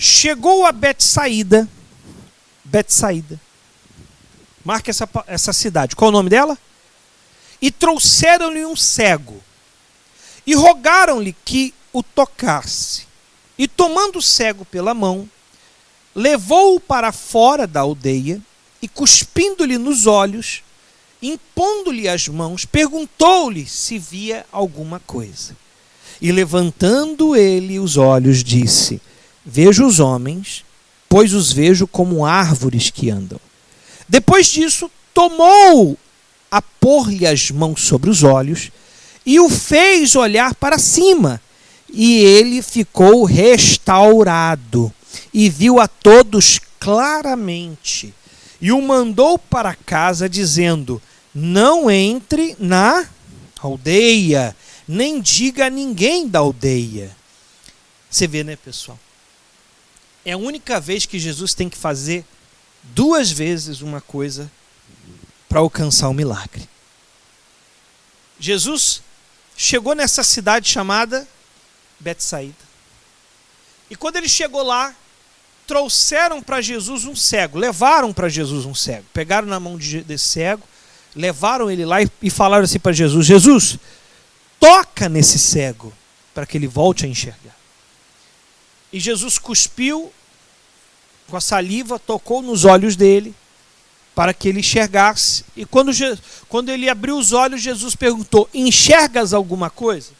chegou a Betsaída, marca essa cidade, qual é o nome dela? E trouxeram-lhe um cego, e rogaram-lhe que o tocasse. E tomando o cego pela mão, levou-o para fora da aldeia, e cuspindo-lhe nos olhos, impondo-lhe as mãos, perguntou-lhe se via alguma coisa. E levantando ele os olhos, disse: vejo os homens, pois os vejo como árvores que andam. Depois disso, tomou a pôr-lhe as mãos sobre os olhos e o fez olhar para cima. E ele ficou restaurado e viu a todos claramente. E o mandou para casa, dizendo: não entre na aldeia, nem diga a ninguém da aldeia. Você vê, né, pessoal? É a única vez que Jesus tem que fazer 2 vezes uma coisa para alcançar o milagre. Jesus chegou nessa cidade chamada Betsaída. E quando ele chegou lá, trouxeram para Jesus um cego, levaram para Jesus um cego, pegaram na mão desse cego, levaram ele lá e falaram assim para Jesus: Jesus, toca nesse cego para que ele volte a enxergar. E Jesus cuspiu com a saliva, tocou nos olhos dele para que ele enxergasse. E quando ele abriu os olhos, Jesus perguntou: enxergas alguma coisa?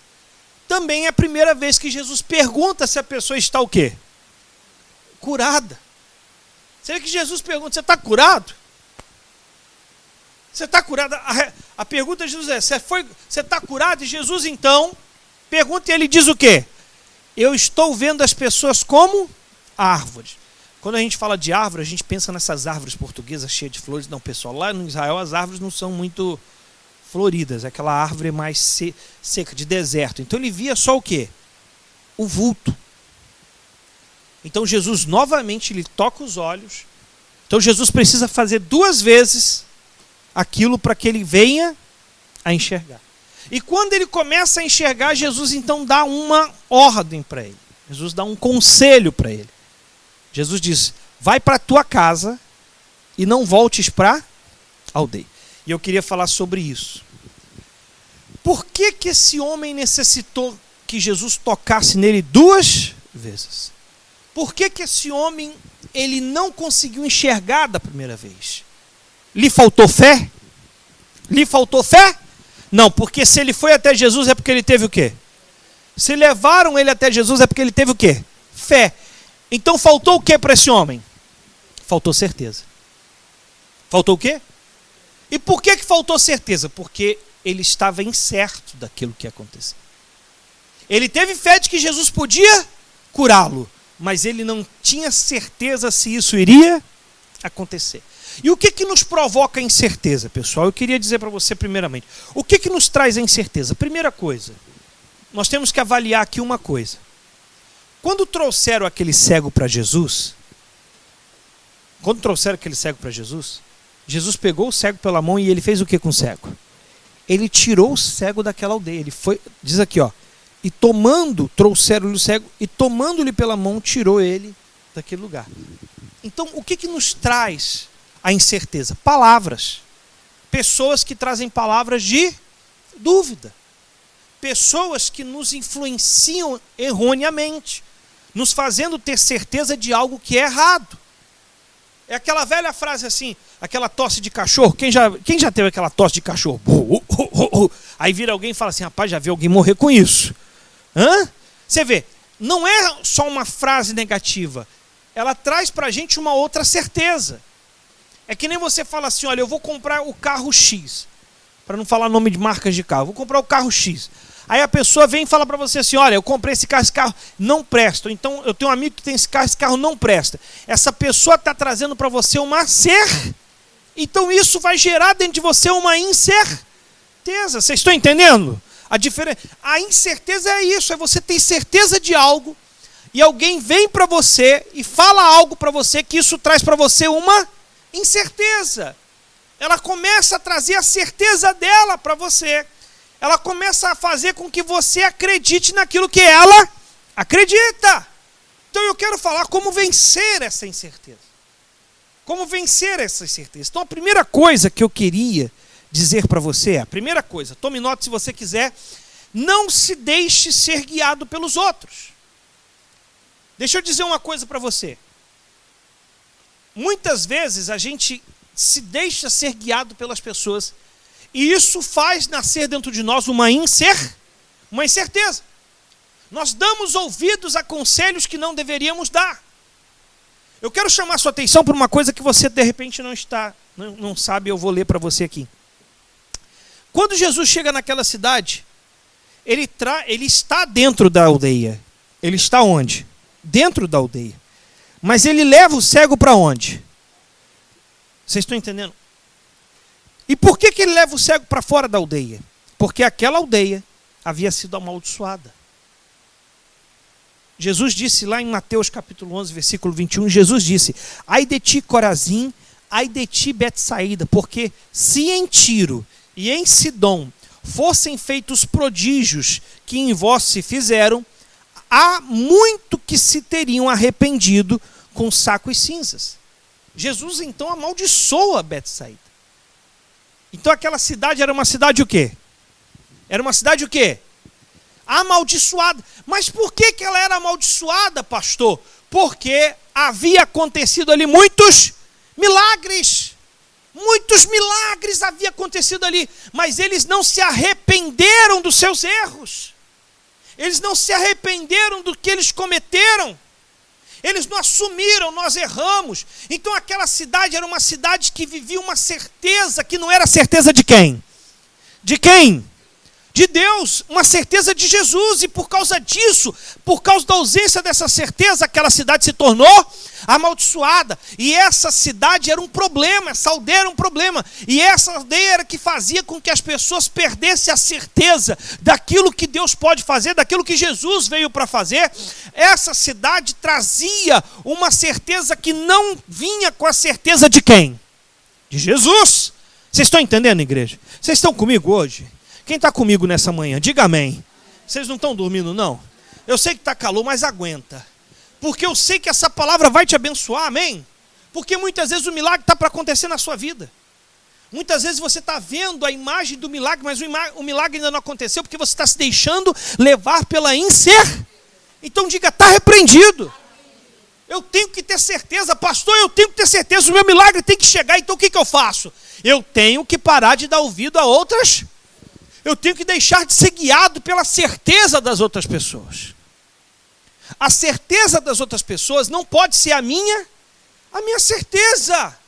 Também é a primeira vez que Jesus pergunta se a pessoa está o quê? Curada. Será que Jesus pergunta: você está curado? Você está curado? A pergunta de Jesus é: você está curado? E Jesus então pergunta e ele diz o quê? Eu estou vendo as pessoas como árvores. Quando a gente fala de árvore, a gente pensa nessas árvores portuguesas cheias de flores. Não, pessoal, lá no Israel as árvores não são muito floridas. É aquela árvore mais seca, de deserto. Então ele via só o quê? O vulto. Então Jesus novamente lhe toca os olhos. Então Jesus precisa fazer 2 vezes aquilo para que ele venha a enxergar. E quando ele começa a enxergar, Jesus então dá uma ordem para ele. Jesus dá um conselho para ele. Jesus diz: vai para a tua casa e não voltes para a aldeia. E eu queria falar sobre isso. Por que esse homem necessitou que Jesus tocasse nele 2 vezes? Por que esse homem ele não conseguiu enxergar da primeira vez? Lhe faltou fé? Lhe faltou fé? Não, porque se ele foi até Jesus é porque ele teve o quê? Se levaram ele até Jesus é porque ele teve o quê? Fé. Então faltou o quê para esse homem? Faltou certeza. Faltou o quê? E por que faltou certeza? Porque ele estava incerto daquilo que ia acontecer. Ele teve fé de que Jesus podia curá-lo, mas ele não tinha certeza se isso iria acontecer. E o que nos provoca a incerteza, pessoal? Eu queria dizer para você primeiramente, o que nos traz a incerteza? Primeira coisa, nós temos que avaliar aqui uma coisa. Quando trouxeram aquele cego para Jesus, Jesus pegou o cego pela mão e ele fez o que com o cego? Ele tirou o cego daquela aldeia. Ele foi, diz aqui, ó, e trouxeram-lhe o cego e tomando-lhe pela mão, tirou ele daquele lugar. Então, o que nos traz a incerteza? Palavras. Pessoas que trazem palavras de dúvida. Pessoas que nos influenciam erroneamente, nos fazendo ter certeza de algo que é errado. É aquela velha frase assim, aquela tosse de cachorro. Quem já teve aquela tosse de cachorro? Aí vira alguém e fala assim: rapaz, já vi alguém morrer com isso. Você vê, não é só uma frase negativa. Ela traz para a gente uma outra certeza. É que nem você fala assim: olha, eu vou comprar o carro X. Para não falar nome de marcas de carro. Vou comprar o carro X. Aí a pessoa vem e fala para você assim: olha, eu comprei esse carro não presta. Então eu tenho um amigo que tem esse carro não presta. Essa pessoa está trazendo para você uma Então isso vai gerar dentro de você uma incerteza. Vocês estão entendendo? A incerteza é isso, é você ter certeza de algo e alguém vem para você e fala algo para você que isso traz para você uma incerteza. Ela começa a trazer a certeza dela para você. Ela começa a fazer com que você acredite naquilo que ela acredita. Então eu quero falar como vencer essa incerteza. Como vencer essa incerteza. Então a primeira coisa que eu queria dizer para você é, a primeira coisa, tome nota se você quiser, não se deixe ser guiado pelos outros. Deixa eu dizer uma coisa para você. Muitas vezes a gente se deixa ser guiado pelas pessoas e isso faz nascer dentro de nós uma incerteza. Nós damos ouvidos a conselhos que não deveríamos dar. Eu quero chamar sua atenção para uma coisa que você de repente não sabe, eu vou ler para você aqui. Quando Jesus chega naquela cidade, ele está dentro da aldeia. Ele está onde? Dentro da aldeia. Mas ele leva o cego para onde? Vocês estão entendendo? E por que ele leva o cego para fora da aldeia? Porque aquela aldeia havia sido amaldiçoada. Jesus disse lá em Mateus capítulo 11, versículo 21, Jesus disse, ai de ti, Corazim, ai de ti, Betsaída, porque se em Tiro e em Sidom fossem feitos prodígios que em vós se fizeram, há muito que se teriam arrependido com saco e cinzas. Jesus então amaldiçoa Betsaída. Então aquela cidade era uma cidade o quê? Era uma cidade o quê? Amaldiçoada. Mas por que ela era amaldiçoada, pastor? Porque havia acontecido ali muitos milagres. Muitos milagres haviam acontecido ali. Mas eles não se arrependeram dos seus erros. Eles não se arrependeram do que eles cometeram. Eles não assumiram, nós erramos. Então aquela cidade era uma cidade que vivia uma certeza que não era certeza de quem? De quem? De Deus, uma certeza de Jesus, e por causa disso, por causa da ausência dessa certeza, aquela cidade se tornou amaldiçoada, e essa cidade era um problema, essa aldeia era um problema, e essa aldeia era que fazia com que as pessoas perdessem a certeza daquilo que Deus pode fazer, daquilo que Jesus veio para fazer. Essa cidade trazia uma certeza que não vinha com a certeza de quem? De Jesus. Vocês estão entendendo, igreja? Vocês estão comigo hoje? Quem está comigo nessa manhã? Diga amém. Vocês não estão dormindo, não? Eu sei que está calor, mas aguenta. Porque eu sei que essa palavra vai te abençoar, amém? Porque muitas vezes o milagre está para acontecer na sua vida. Muitas vezes você está vendo a imagem do milagre, mas o milagre ainda não aconteceu porque você está se deixando levar pela incerteza. Então diga, está repreendido. Eu tenho que ter certeza, pastor, eu tenho que ter certeza, o meu milagre tem que chegar, então o que eu faço? Eu tenho que parar de dar ouvido a outras. Eu tenho que deixar de ser guiado pela certeza das outras pessoas. A certeza das outras pessoas não pode ser a minha certeza.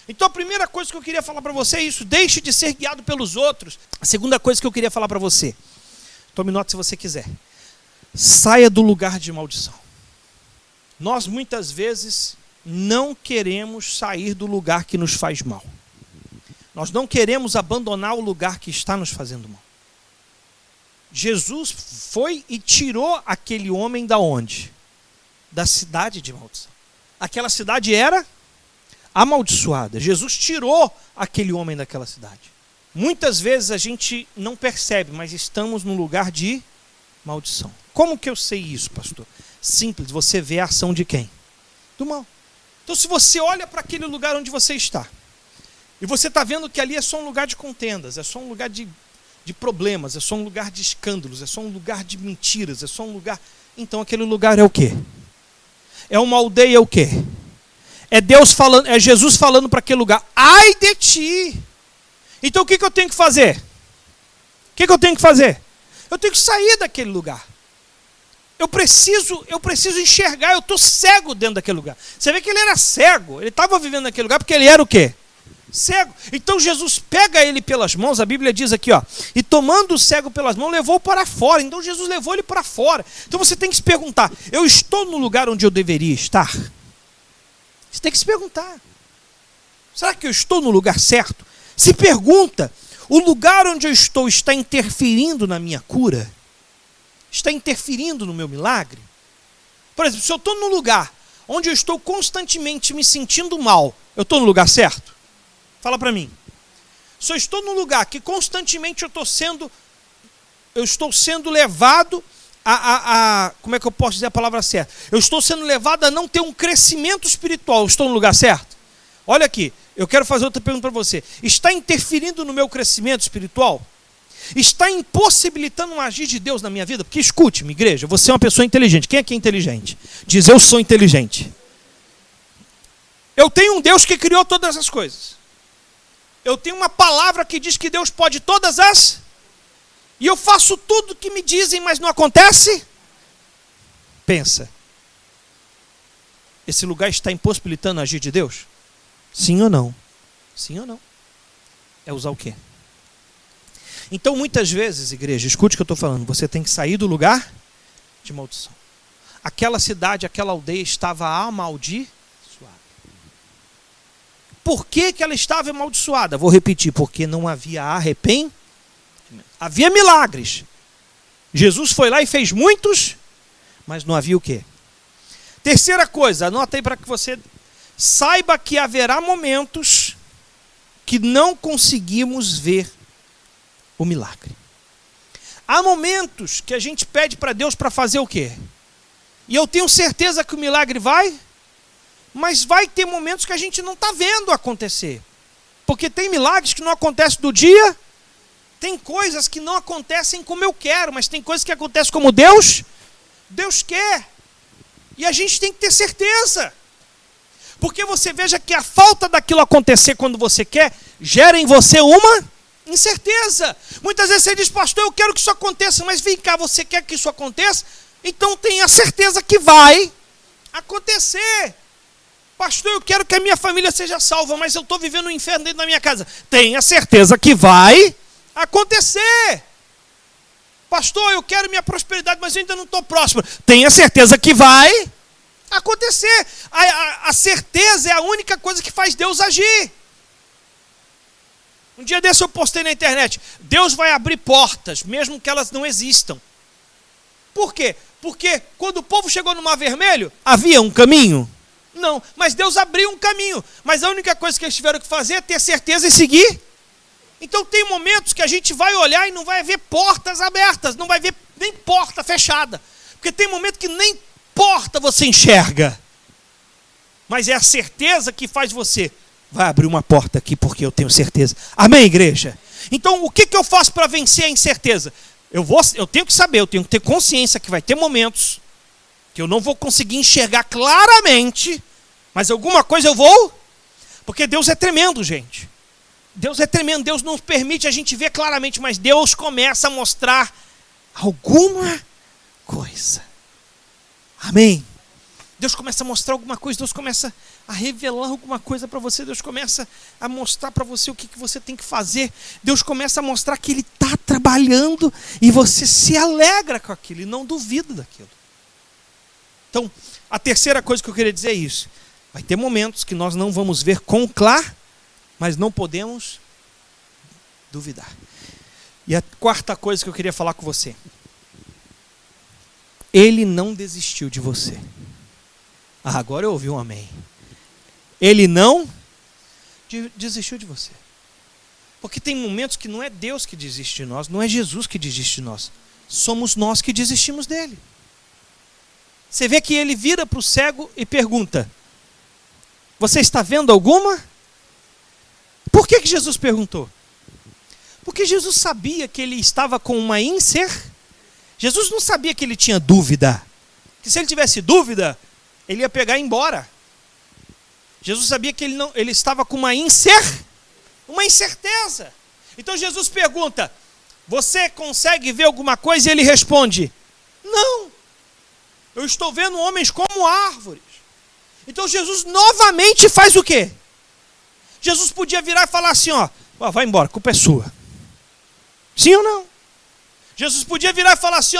Então a primeira coisa que eu queria falar para você é isso, deixe de ser guiado pelos outros. A segunda coisa que eu queria falar para você, tome nota se você quiser, saia do lugar de maldição. Nós muitas vezes não queremos sair do lugar que nos faz mal. Nós não queremos abandonar o lugar que está nos fazendo mal. Jesus foi e tirou aquele homem da onde? Da cidade de maldição. Aquela cidade era amaldiçoada. Jesus tirou aquele homem daquela cidade. Muitas vezes a gente não percebe, mas estamos num lugar de maldição. Como que eu sei isso, pastor? Simples, você vê a ação de quem? Do mal. Então se você olha para aquele lugar onde você está, e você está vendo que ali é só um lugar de contendas, é só um lugar de problemas, é só um lugar de escândalos, é só um lugar de mentiras, é só um lugar... Então aquele lugar é o quê? É uma aldeia o quê? É Deus falando, é Jesus falando para aquele lugar, ai de ti! Então o que eu tenho que fazer? O que eu tenho que fazer? Eu tenho que sair daquele lugar. Eu preciso enxergar, eu estou cego dentro daquele lugar. Você vê que ele era cego, ele estava vivendo naquele lugar porque ele era o quê? Cego. Então Jesus pega ele pelas mãos, a Bíblia diz aqui, ó, e tomando o cego pelas mãos, levou para fora. Então Jesus levou ele para fora. Então você tem que se perguntar, eu estou no lugar onde eu deveria estar? Você tem que se perguntar, será que eu estou no lugar certo? Se pergunta, o lugar onde eu estou está interferindo na minha cura? Está interferindo no meu milagre? Por exemplo, se eu estou num lugar onde eu estou constantemente me sentindo mal, eu estou no lugar certo? Fala para mim. Se eu estou num lugar que constantemente eu estou sendo levado como é que eu posso dizer a palavra certa? Eu estou sendo levado a não ter um crescimento espiritual. Eu estou no lugar certo? Olha aqui, eu quero fazer outra pergunta para você. Está interferindo no meu crescimento espiritual? Está impossibilitando um agir de Deus na minha vida? Porque escute-me, igreja, você é uma pessoa inteligente. Quem aqui é inteligente? Diz, eu sou inteligente. Eu tenho um Deus que criou todas as coisas. Eu tenho uma palavra que diz que Deus pode todas as... E eu faço tudo o que me dizem, mas não acontece? Pensa. Esse lugar está impossibilitando o agir de Deus? Sim ou não? Sim ou não? É usar o quê? Então, muitas vezes, igreja, escute o que eu estou falando, você tem que sair do lugar de maldição. Aquela cidade, aquela aldeia estava amaldiçoada. Por que ela estava amaldiçoada? Vou repetir, porque não havia arrependimento. Havia milagres. Jesus foi lá e fez muitos, mas não havia o quê? Terceira coisa, anota aí para que você saiba que haverá momentos que não conseguimos ver o milagre. Há momentos que a gente pede para Deus para fazer o quê? E eu tenho certeza que o milagre vai, mas vai ter momentos que a gente não está vendo acontecer. Porque tem milagres que não acontecem do dia, tem coisas que não acontecem como eu quero, mas tem coisas que acontecem como Deus quer. E a gente tem que ter certeza. Porque você veja que a falta daquilo acontecer quando você quer, gera em você uma incerteza. Muitas vezes você diz, pastor, eu quero que isso aconteça, mas vem cá, você quer que isso aconteça? Então tenha certeza que vai acontecer. Pastor, eu quero que a minha família seja salva, mas eu estou vivendo um inferno dentro da minha casa. Tenha certeza que vai acontecer. Pastor, eu quero minha prosperidade, mas eu ainda não estou próspero. Tenha certeza que vai acontecer. A certeza é a única coisa que faz Deus agir. Um dia desse eu postei na internet, Deus vai abrir portas, mesmo que elas não existam. Por quê? Porque quando o povo chegou no Mar Vermelho, havia um caminho? Não, mas Deus abriu um caminho. Mas a única coisa que eles tiveram que fazer é ter certeza e seguir. Então tem momentos que a gente vai olhar e não vai ver portas abertas, não vai ver nem porta fechada. Porque tem momento que nem porta você enxerga. Mas é a certeza que faz você, vai abrir uma porta aqui porque eu tenho certeza. Amém, igreja? Então o que eu faço para vencer a incerteza? Eu tenho que saber, eu tenho que ter consciência que vai ter momentos que eu não vou conseguir enxergar claramente, mas alguma coisa eu vou, porque Deus é tremendo, gente. Deus é tremendo, Deus não permite a gente ver claramente, mas Deus começa a mostrar alguma coisa. Amém? Deus começa a mostrar alguma coisa, Deus começa a revelar alguma coisa para você, Deus começa a mostrar para você o que você tem que fazer, Deus começa a mostrar que Ele está trabalhando e você se alegra com aquilo e não duvida daquilo. Então, a terceira coisa que eu queria dizer é isso. Vai ter momentos que nós não vamos ver com claro, mas não podemos duvidar. E a quarta coisa que eu queria falar com você. Ele não desistiu de você. Agora eu ouvi um amém. Ele não desistiu de você. Porque tem momentos que não é Deus que desiste de nós, não é Jesus que desiste de nós. Somos nós que desistimos dele. Você vê que ele vira para o cego e pergunta, você está vendo alguma? Por que Jesus perguntou? Porque Jesus sabia que ele estava com uma Jesus não sabia que ele tinha dúvida. Que se ele tivesse dúvida, ele ia pegar e ir embora. Jesus sabia que ele estava com uma incerteza. Então Jesus pergunta, você consegue ver alguma coisa? E ele responde, não. Eu estou vendo homens como árvores. Então Jesus novamente faz o quê? Jesus podia virar e falar assim, vai embora, a culpa é sua. Sim ou não? Jesus podia virar e falar assim,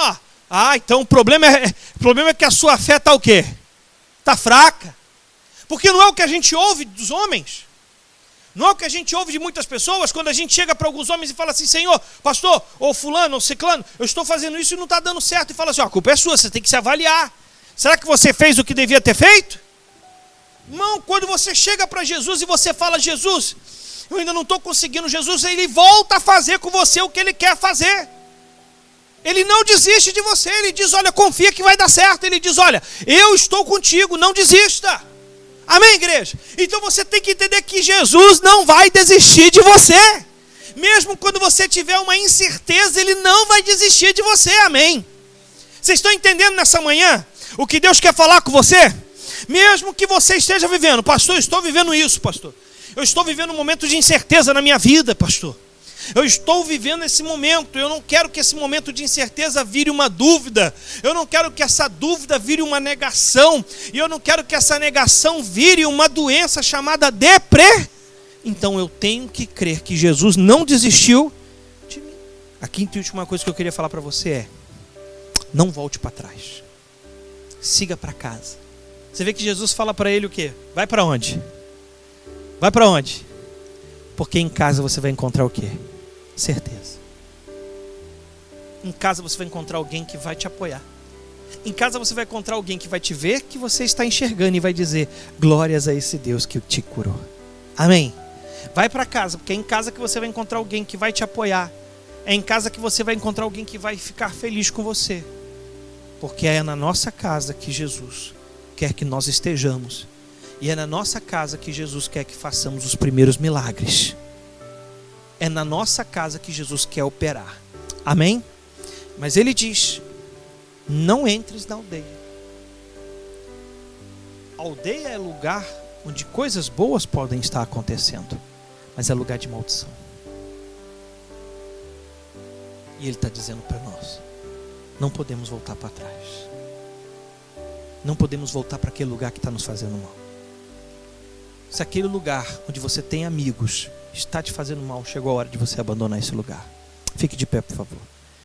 então o problema é que a sua fé está o quê? Está fraca. Porque não é o que a gente ouve dos homens. Não é o que a gente ouve de muitas pessoas, quando a gente chega para alguns homens e fala assim, Senhor, pastor, ou fulano, ou ciclano, eu estou fazendo isso e não está dando certo. E fala assim, a culpa é sua, você tem que se avaliar. Será que você fez o que devia ter feito? Não, quando você chega para Jesus e você fala, Jesus, eu ainda não estou conseguindo, Jesus, ele volta a fazer com você o que ele quer fazer. Ele não desiste de você. Ele diz, olha, confia que vai dar certo. Ele diz, olha, eu estou contigo, não desista. Amém, igreja? Então você tem que entender que Jesus não vai desistir de você. Mesmo quando você tiver uma incerteza, Ele não vai desistir de você. Amém? Vocês estão entendendo nessa manhã o que Deus quer falar com você? Mesmo que você esteja vivendo, pastor, eu estou vivendo isso, pastor. Eu estou vivendo um momento de incerteza na minha vida, pastor. Eu estou vivendo esse momento, eu não quero que esse momento de incerteza vire uma dúvida, eu não quero que essa dúvida vire uma negação, e eu não quero que essa negação vire uma doença chamada depressão. Então eu tenho que crer que Jesus não desistiu de mim. A quinta e última coisa que eu queria falar para você é: não volte para trás, siga para casa. Você vê que Jesus fala para ele o quê? Vai para onde? Vai para onde? Porque em casa você vai encontrar o quê? Certeza. Em casa você vai encontrar alguém que vai te apoiar. Em casa você vai encontrar alguém que vai te ver que você está enxergando e vai dizer: glórias a esse Deus que te curou. Amém? Vai para casa, porque é em casa que você vai encontrar alguém que vai te apoiar. É em casa que você vai encontrar alguém que vai ficar feliz com você. Porque é na nossa casa que Jesus quer que nós estejamos. E é na nossa casa que Jesus quer que façamos os primeiros milagres. É na nossa casa que Jesus quer operar. Amém? Mas Ele diz: não entres na aldeia. A aldeia é lugar onde coisas boas podem estar acontecendo, mas é lugar de maldição. E Ele está dizendo para nós: não podemos voltar para trás. Não podemos voltar para aquele lugar que está nos fazendo mal. Se aquele lugar onde você tem amigos está te fazendo mal, chegou a hora de você abandonar esse lugar. Fique de pé, por favor.